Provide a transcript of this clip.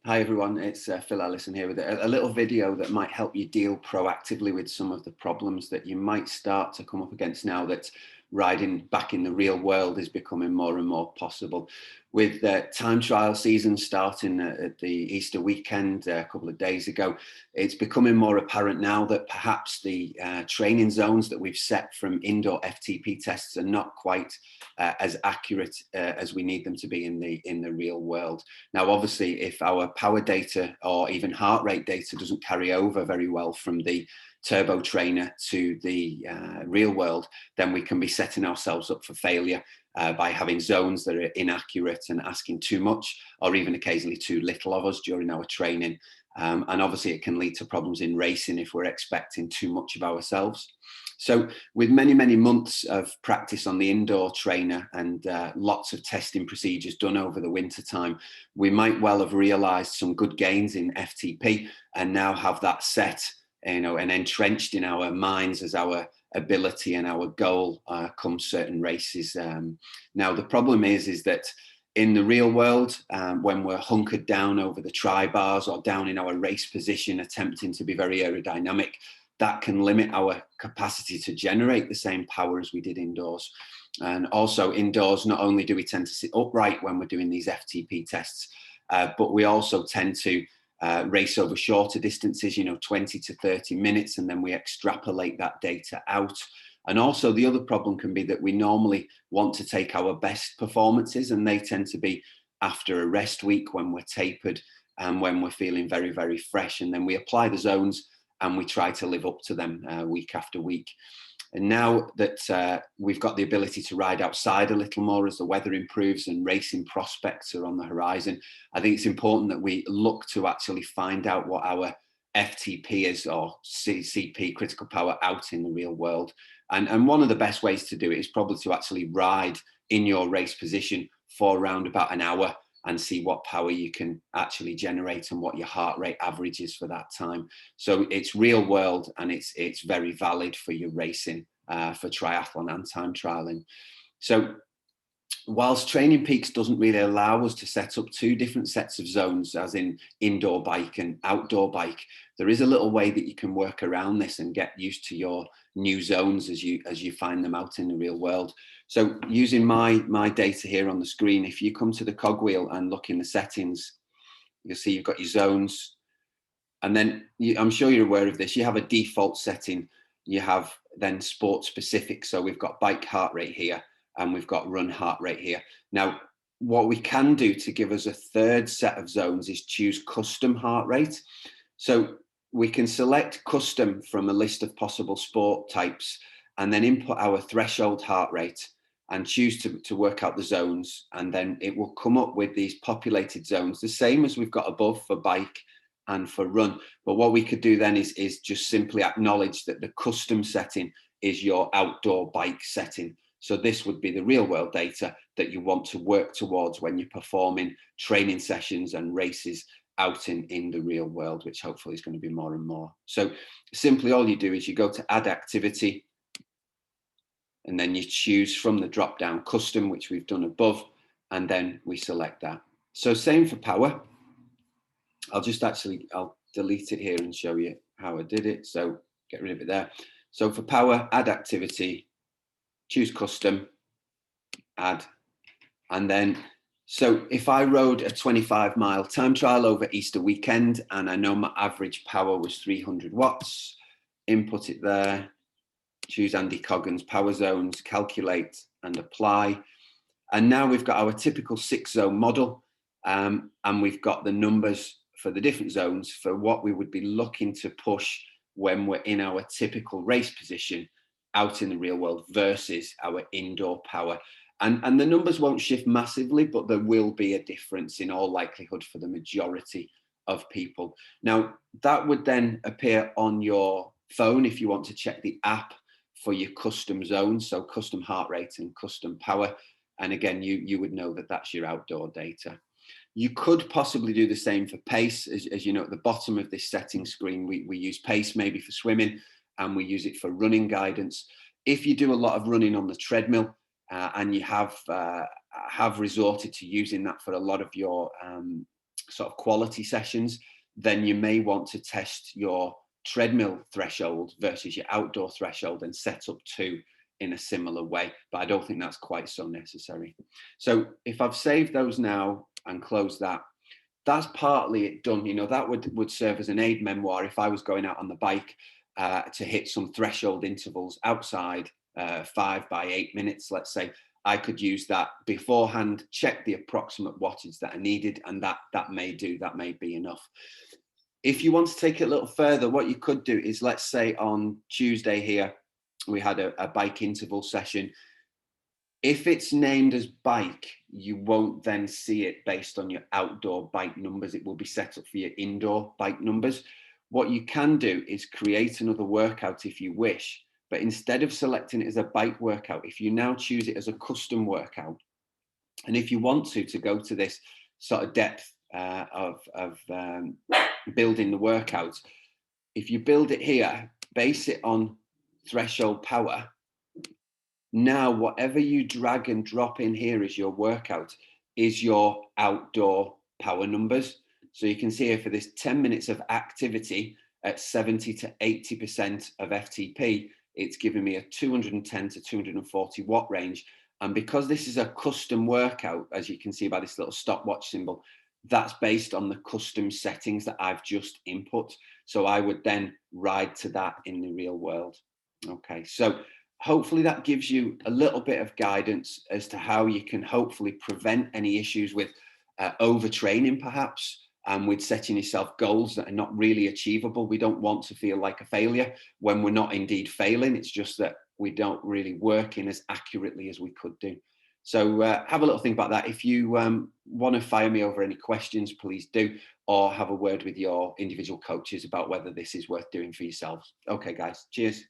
Hi everyone, it's Phil Allison here with a little video that might help you deal proactively with some of the problems that you might start to come up against now that riding back in the real world is becoming more and more possible. With time trial season starting at the Easter weekend a couple of days ago, it's becoming more apparent now that perhaps the training zones that we've set from indoor FTP tests are not quite as accurate as we need them to be in the real world. Now, obviously, if our power data or even heart rate data doesn't carry over very well from the turbo trainer to the real world, then we can be setting ourselves up for failure by having zones that are inaccurate and asking too much or even occasionally too little of us during our training. And obviously it can lead to problems in racing if we're expecting too much of ourselves. So with many, many months of practice on the indoor trainer and lots of testing procedures done over the winter time, we might well have realized some good gains in FTP and now have that set, and entrenched in our minds as our ability and our goal come certain races. Now, the problem is that in the real world, when we're hunkered down over the tri-bars or down in our race position, attempting to be very aerodynamic, that can limit our capacity to generate the same power as we did indoors. And also indoors, not only do we tend to sit upright when we're doing these FTP tests, but we also tend to race over shorter distances, 20 to 30 minutes, and then we extrapolate that data out. And also the other problem can be that we normally want to take our best performances, and they tend to be after a rest week when we're tapered and when we're feeling very, very fresh. And then we apply the zones and we try to live up to them week after week. And now that we've got the ability to ride outside a little more as the weather improves and racing prospects are on the horizon, I think it's important that we look to actually find out what our FTP is, or CP, critical power, out in the real world. And one of the best ways to do it is probably to actually ride in your race position for around about an hour and see what power you can actually generate and what your heart rate average is for that time. So it's real world, and it's very valid for your racing, for triathlon and time trialing. So whilst Training Peaks doesn't really allow us to set up two different sets of zones, as in indoor bike and outdoor bike, there is a little way that you can work around this and get used to your new zones as you find them out in the real world. So using my data here on the screen, if you come to the cogwheel and look in the settings, you'll see you've got your zones. And then I'm sure you're aware of this. You have a default setting. You have then sport specific. So we've got bike heart rate here, and we've got run heart rate here. Now, what we can do to give us a third set of zones is choose custom heart rate. So we can select custom from a list of possible sport types and then input our threshold heart rate and choose to work out the zones. And then it will come up with these populated zones, the same as we've got above for bike and for run. But what we could do then is just simply acknowledge that the custom setting is your outdoor bike setting. So this would be the real world data that you want to work towards when you're performing training sessions and races out in the real world, which hopefully is going to be more and more. So simply all you do is you go to add activity, and then you choose from the drop down custom, which we've done above, and then we select that. So same for power. I'll delete it here and show you how I did it. So get rid of it there. So for power, add activity, choose custom, add, and then, so if I rode a 25-mile time trial over Easter weekend and I know my average power was 300 watts, input it there, choose Andy Coggan's power zones, calculate and apply. And now we've got our typical 6-zone model, and we've got the numbers for the different zones for what we would be looking to push when we're in our typical race position out in the real world versus our indoor power. And the numbers won't shift massively, but there will be a difference in all likelihood for the majority of people. Now, that would then appear on your phone if you want to check the app for your custom zones, so custom heart rate and custom power. And again, you would know that that's your outdoor data. You could possibly do the same for pace. As you know, at the bottom of this setting screen, we use pace maybe for swimming, and we use it for running guidance. If you do a lot of running on the treadmill, and you have resorted to using that for a lot of your sort of quality sessions, then you may want to test your treadmill threshold versus your outdoor threshold and set up two in a similar way. But I don't think that's quite so necessary. So if I've saved those now and closed that, that's partly it done. You know, that would serve as an aid memoir if I was going out on the bike to hit some threshold intervals outside, 5 by 8 minutes, let's say. I could use that beforehand, check the approximate wattage that I needed, and that may be enough. If you want to take it a little further, what you could do is, let's say on Tuesday here, we had a bike interval session. If it's named as bike, you won't then see it based on your outdoor bike numbers. It will be set up for your indoor bike numbers. What you can do is create another workout if you wish, but instead of selecting it as a bike workout, if you now choose it as a custom workout, and if you want to go to this sort of depth of building the workout, if you build it here, base it on threshold power. Now, whatever you drag and drop in here as your workout is your outdoor power numbers. So you can see here for this 10 minutes of activity at 70 to 80% of FTP, it's giving me a 210 to 240 watt range. And because this is a custom workout, as you can see by this little stopwatch symbol, that's based on the custom settings that I've just input. So I would then ride to that in the real world. Okay, so hopefully that gives you a little bit of guidance as to how you can hopefully prevent any issues with overtraining, perhaps, and with setting yourself goals that are not really achievable. We don't want to feel like a failure when we're not indeed failing. It's just that we don't really work in as accurately as we could do. So have a little think about that. If you want to fire me over any questions, please do, or have a word with your individual coaches about whether this is worth doing for yourselves. Okay, guys, cheers.